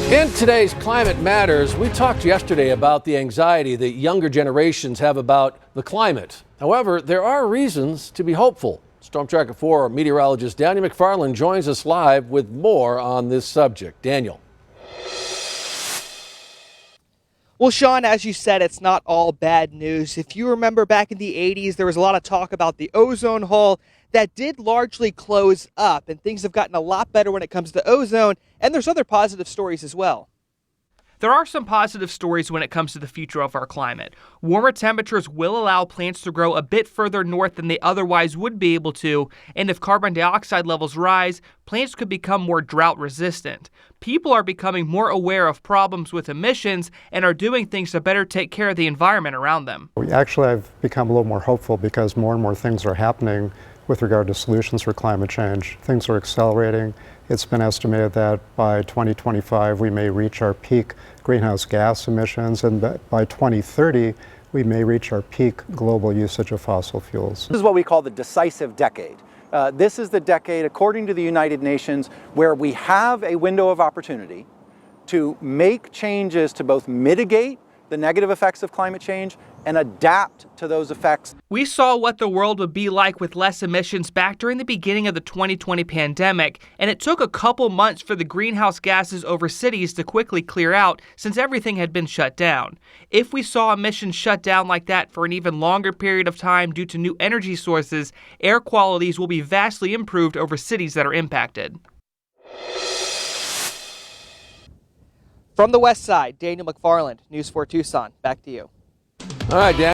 In today's Climate Matters, we talked yesterday about the anxiety that younger generations have about the climate. However, there are reasons to be hopeful. Storm Tracker 4 meteorologist Daniel McFarland joins us live with more on this subject. Daniel. Well, Sean, as you said, it's not all bad news. If you remember back in the 80s, there was a lot of talk about the ozone hole that did largely close up, and things have gotten a lot better when it comes to ozone, and there's other positive stories as well. There are some positive stories when it comes to the future of our climate. Warmer temperatures will allow plants to grow a bit further north than they otherwise would be able to, and if carbon dioxide levels rise, plants could become more drought resistant. People are becoming more aware of problems with emissions and are doing things to better take care of the environment around them. I've become a little more hopeful because more and more things are happening with regard to solutions for climate change. Things are accelerating. It's been estimated that by 2025 we may reach our peak greenhouse gas emissions, and by 2030 we may reach our peak global usage of fossil fuels. This is what we call the decisive decade. This is the decade, according to the United Nations, where we have a window of opportunity to make changes to both mitigate the negative effects of climate change and adapt to those effects. We saw what the world would be like with less emissions back during the beginning of the 2020 pandemic, and it took a couple months for the greenhouse gases over cities to quickly clear out since everything had been shut down. If we saw emissions shut down like that for an even longer period of time due to new energy sources, air qualities will be vastly improved over cities that are impacted. From the west side, Daniel McFarland, News 4 Tucson. Back to you. All right, Dan.